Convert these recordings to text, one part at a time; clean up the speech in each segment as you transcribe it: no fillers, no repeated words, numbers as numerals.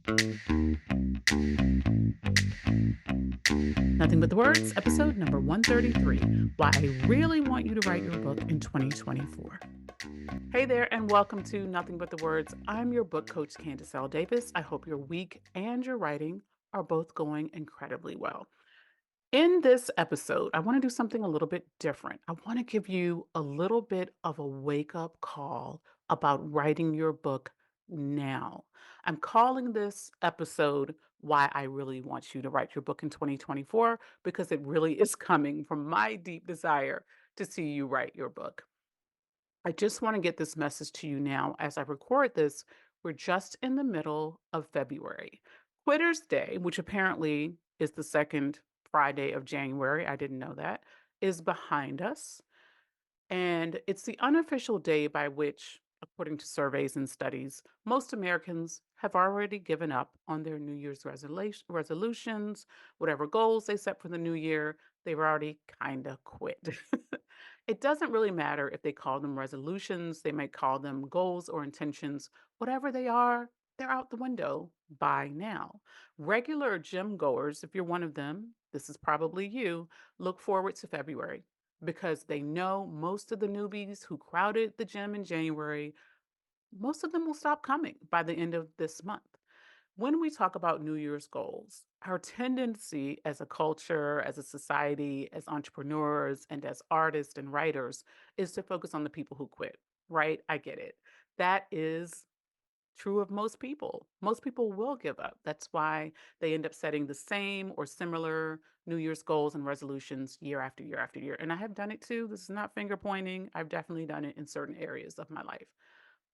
Nothing But the Words, episode number 133, Why I Really Want You to Write Your Book in 2024. Hey there, and welcome to Nothing But the Words. I'm your book coach, Candace L. Davis. I hope your week and your writing are both going incredibly well. In this episode, I want to do something a little bit different. I want to give you a little bit of a wake up call about writing your book now. I'm calling this episode Why I Really Want You to Write Your Book in 2024 because it really is coming from my deep desire to see you write your book. I just want to get this message to you now. As I record this, we're just in the middle of February. Quitter's Day, which apparently is the second Friday of January, I didn't know that, is behind us. And it's the unofficial day by which, according to surveys and studies, most Americans have already given up on their New Year's resolutions, whatever goals they set for the new year, they've already kind of quit. It doesn't really matter if they call them resolutions, they might call them goals or intentions, whatever they are, they're out the window by now. Regular gym goers, if you're one of them, this is probably you, look forward to February because they know most of the newbies who crowded the gym in January, most of them will stop coming by the end of this month. When we talk about New Year's goals, our tendency as a culture, as a society, as entrepreneurs, and as artists and writers is to focus on the people who quit, right? I get it. That is true of most people. Most people will give up. That's why they end up setting the same or similar New Year's goals and resolutions year after year after year. And I have done it too. This is not finger pointing. I've definitely done it in certain areas of my life.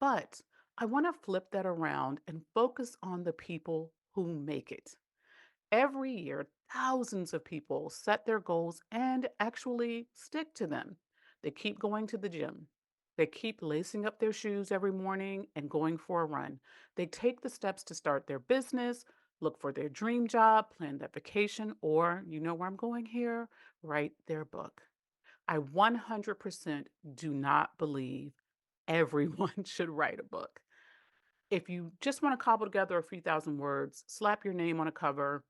But I want to flip that around and focus on the people who make it. Every year, thousands of people set their goals and actually stick to them. They keep going to the gym. They keep lacing up their shoes every morning and going for a run. They take the steps to start their business, look for their dream job, plan that vacation, or, you know where I'm going here, write their book. I 100% do not believe everyone should write a book. If you just want to cobble together a few thousand words, slap your name on a cover,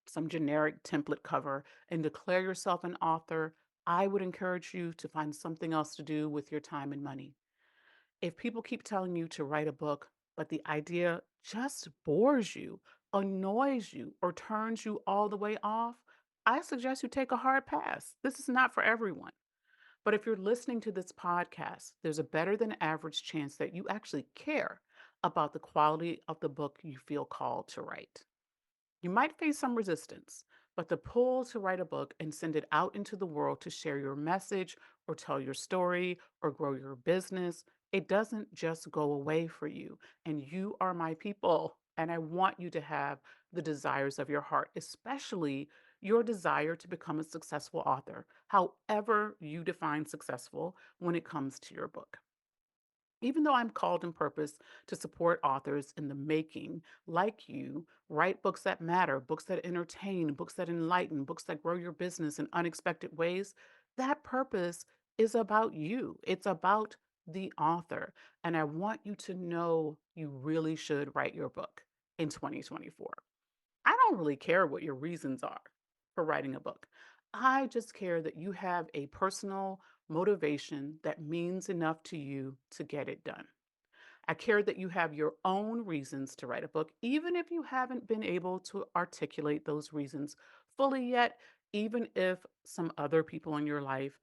some generic template cover, and declare yourself an author, I would encourage you to find something else to do with your time and money. If people keep telling you to write a book, but the idea just bores you, annoys you, or turns you all the way off, I suggest you take a hard pass. This is not for everyone. But if you're listening to this podcast, there's a better than average chance that you actually care about the quality of the book you feel called to write. You might face some resistance, but the pull to write a book and send it out into the world to share your message or tell your story or grow your business, it doesn't just go away for you. And you are my people. And I want you to have the desires of your heart, especially your desire to become a successful author, however you define successful when it comes to your book. Even though I'm called in purpose to support authors in the making, like you, write books that matter, books that entertain, books that enlighten, books that grow your business in unexpected ways, that purpose is about you. It's about the author. And I want you to know you really should write your book in 2024. I don't really care what your reasons are for writing a book. I just care that you have a personal motivation that means enough to you to get it done. I care that you have your own reasons to write a book, even if you haven't been able to articulate those reasons fully yet, even if some other people in your life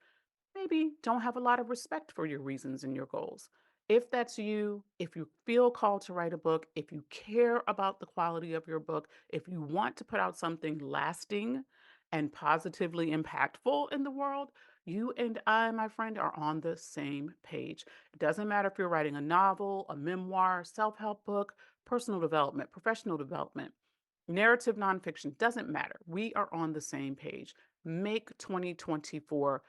maybe don't have a lot of respect for your reasons and your goals. If that's you, if you feel called to write a book, if you care about the quality of your book, if you want to put out something lasting and positively impactful in the world, you and I, my friend, are on the same page. It doesn't matter if you're writing a novel, a memoir, self help book, personal development, professional development, narrative nonfiction, doesn't matter. We are on the same page. Make 2024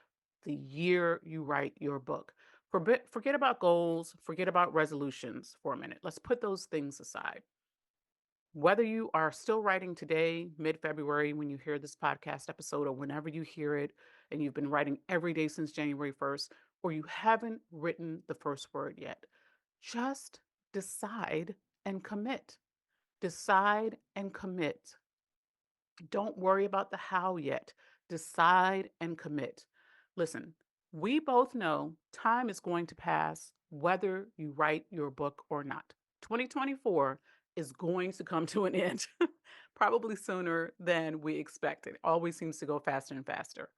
the year you write your book. Forget about goals, forget about resolutions for a minute. Let's put those things aside. Whether you are still writing today, mid February, when you hear this podcast episode, or whenever you hear it, and you've been writing every day since January 1st, or you haven't written the first word yet, just decide and commit. Decide and commit. Don't worry about the how yet. Decide and commit. Listen, we both know time is going to pass whether you write your book or not. 2024 is going to come to an end probably sooner than we expected. Always seems to go faster and faster.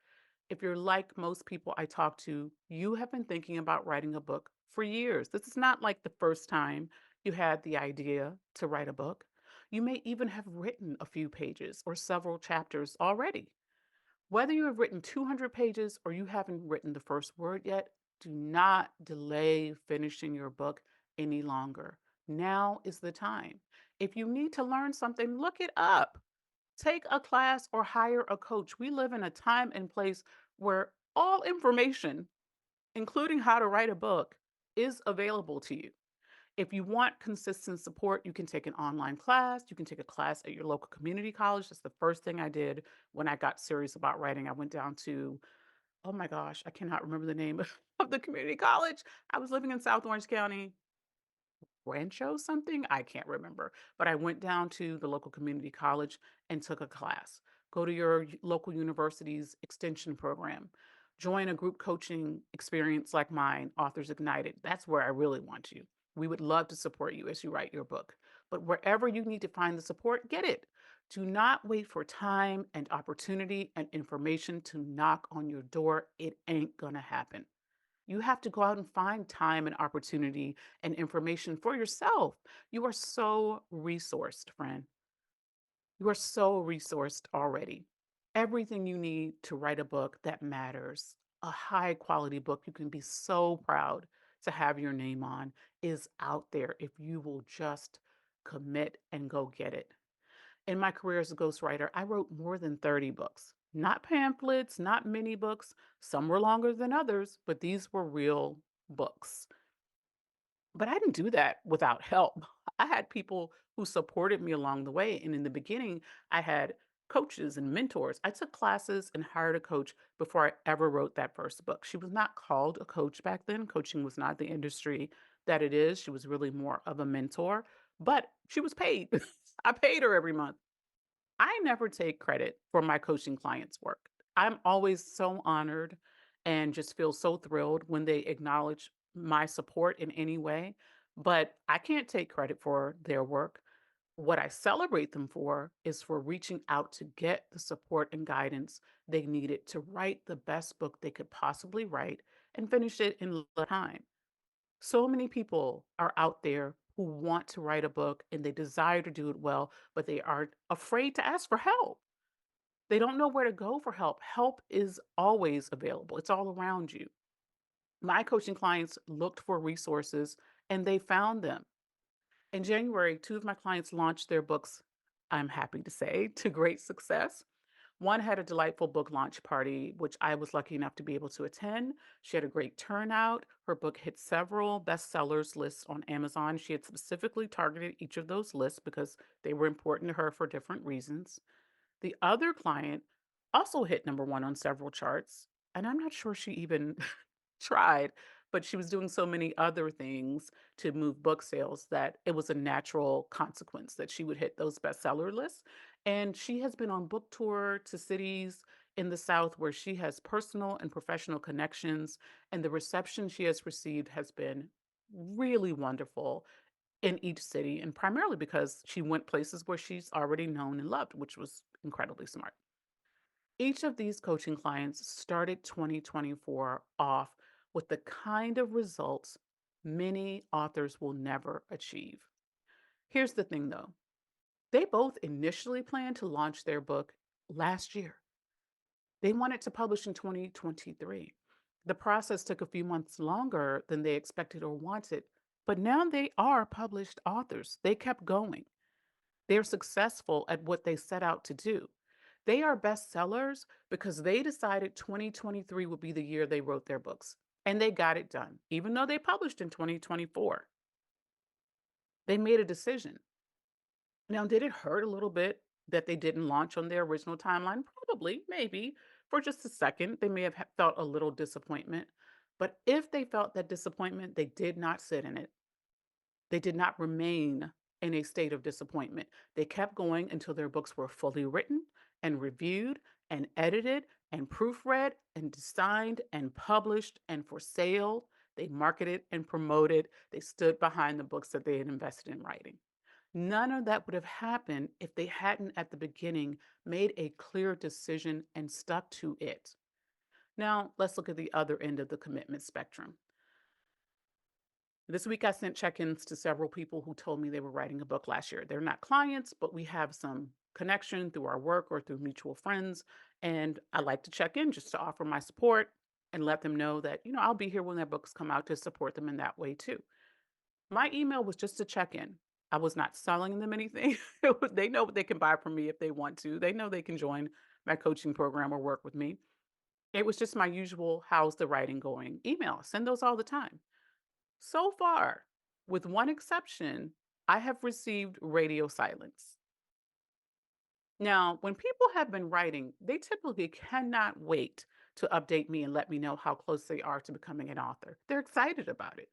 If you're like most people I talk to, you have been thinking about writing a book for years. This is not like the first time you had the idea to write a book. You may even have written a few pages or several chapters already. Whether you have written 200 pages or you haven't written the first word yet, do not delay finishing your book any longer. Now is the time. If you need to learn something, look it up. Take a class or hire a coach. We live in a time and place where all information, including how to write a book, is available to you. If you want consistent support, you can take an online class. You can take a class at your local community college. That's the first thing I did when I got serious about writing. I went down to, oh my gosh, I cannot remember the name of the community college. I was living in South Orange County. Rancho something? I can't remember. But I went down to the local community college and took a class. Go to your local university's extension program. Join a group coaching experience like mine, Authors Ignited. That's where I really want you. We would love to support you as you write your book. But wherever you need to find the support, get it. Do not wait for time and opportunity and information to knock on your door. It ain't going to happen. You have to go out and find time and opportunity and information for yourself. You are so resourced, friend. You are so resourced already. Everything you need to write a book that matters, a high quality book you can be so proud to have your name on, is out there if you will just commit and go get it. In my career as a ghostwriter, I wrote more than 30 books. Not pamphlets, not mini books. Some were longer than others, but these were real books. But I didn't do that without help. I had people who supported me along the way. And in the beginning, I had coaches and mentors. I took classes and hired a coach before I ever wrote that first book. She was not called a coach back then. Coaching was not the industry that it is. She was really more of a mentor, but she was paid. I paid her every month. I never take credit for my coaching clients' work. I'm always so honored and just feel so thrilled when they acknowledge my support in any way, but I can't take credit for their work. What I celebrate them for is for reaching out to get the support and guidance they needed to write the best book they could possibly write and finish it in little time. So many people are out there who want to write a book and they desire to do it well, but they are afraid to ask for help. They don't know where to go for help. Help is always available, it's all around you. My coaching clients looked for resources and they found them. In January, two of my clients launched their books, I'm happy to say, to great success. One had a delightful book launch party, which I was lucky enough to be able to attend. She had a great turnout. Her book hit several bestsellers lists on Amazon. She had specifically targeted each of those lists because they were important to her for different reasons. The other client also hit number one on several charts, and I'm not sure she even tried, but she was doing so many other things to move book sales that it was a natural consequence that she would hit those bestseller lists. And she has been on book tour to cities in the South where she has personal and professional connections, and the reception she has received has been really wonderful in each city, and primarily because she went places where she's already known and loved, which was incredibly smart. Each of these coaching clients started 2024 off with the kind of results many authors will never achieve. Here's the thing though, they both initially planned to launch their book last year. They wanted to publish in 2023. The process took a few months longer than they expected or wanted, but now they are published authors. They kept going. They're successful at what they set out to do. They are bestsellers because they decided 2023 would be the year they wrote their books. And they got it done. Even though they published in 2024, they made a decision. Now, did it hurt a little bit that they didn't launch on their original timeline? Probably, maybe. For just a second, they may have felt a little disappointment. But if they felt that disappointment, they did not sit in it. They did not remain in a state of disappointment. They kept going until their books were fully written and reviewed and edited and proofread and designed and published and for sale. They marketed and promoted. They stood behind the books that they had invested in writing. None of that would have happened if they hadn't at the beginning made a clear decision and stuck to it. Now, let's look at the other end of the commitment spectrum. This week, I sent check ins to several people who told me they were writing a book last year. They're not clients, but we have some connection through our work or through mutual friends. And I like to check in just to offer my support and let them know that, I'll be here when their books come out to support them in that way too. My email was just to check in. I was not selling them anything. They know what they can buy from me if they want to. They know they can join my coaching program or work with me. It was just my usual, how's the writing going email. Send those all the time. So far, with one exception, I have received radio silence. Now, when people have been writing, they typically cannot wait to update me and let me know how close they are to becoming an author. They're excited about it.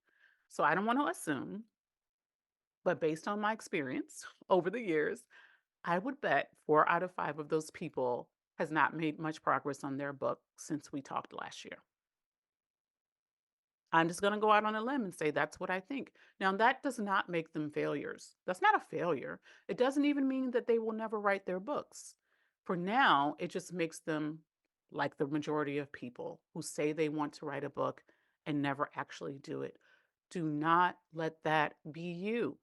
So I don't want to assume, but based on my experience over the years, I would bet 4 out of 5 of those people has not made much progress on their book since we talked last year. I'm just going to go out on a limb and say that's what I think. Now, that does not make them failures. That's not a failure. It doesn't even mean that they will never write their books. For now, it just makes them like the majority of people who say they want to write a book and never actually do it. Do not let that be you.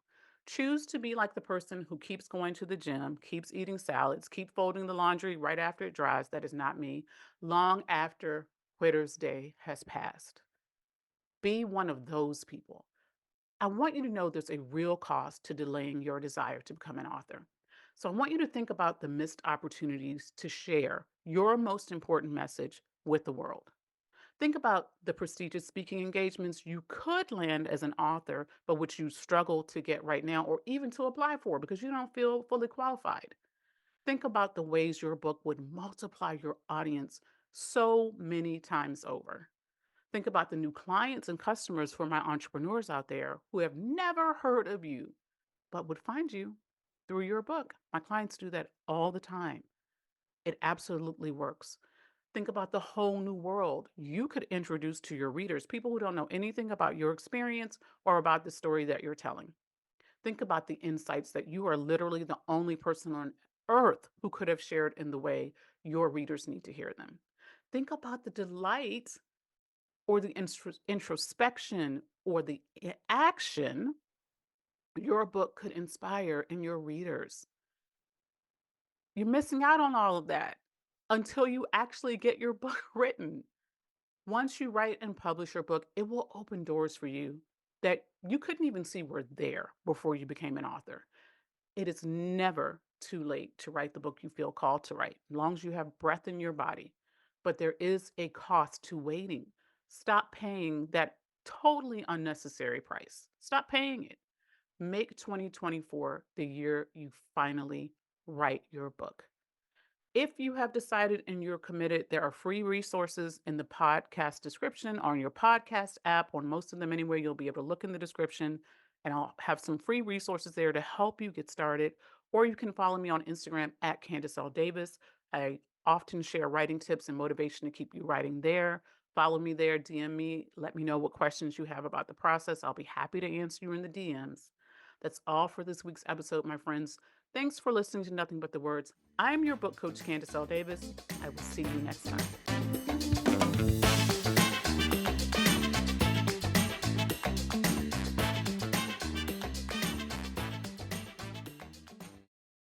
Choose to be like the person who keeps going to the gym, keeps eating salads, keep folding the laundry right after it dries. That is not me. Long after Quitter's Day has passed. Be one of those people. I want you to know there's a real cost to delaying your desire to become an author. So I want you to think about the missed opportunities to share your most important message with the world. Think about the prestigious speaking engagements you could land as an author, but which you struggle to get right now or even to apply for because you don't feel fully qualified. Think about the ways your book would multiply your audience so many times over. Think about the new clients and customers for my entrepreneurs out there who have never heard of you, but would find you through your book. My clients do that all the time. It absolutely works. Think about the whole new world you could introduce to your readers, people who don't know anything about your experience or about the story that you're telling. Think about the insights that you are literally the only person on earth who could have shared in the way your readers need to hear them. Think about the delight or the introspection or the action your book could inspire in your readers. You're missing out on all of that until you actually get your book written. Once you write and publish your book, it will open doors for you that you couldn't even see were there before you became an author. It is never too late to write the book you feel called to write, as long as you have breath in your body. But there is a cost to waiting. Stop paying that totally unnecessary price. Stop paying it. Make 2024 the year you finally write your book. If you have decided and you're committed, there are free resources in the podcast description on your podcast app, on most of them anyway. You'll be able to look in the description and I'll have some free resources there to help you get started. Or you can follow me on Instagram at Candace L. Davis. I often share writing tips and motivation to keep you writing there. Follow me there, DM me, let me know what questions you have about the process. I'll be happy to answer you in the DMs. That's all for this week's episode, my friends. Thanks for listening to Nothing But the Words. I'm your book coach, Candace L. Davis. I will see you next time.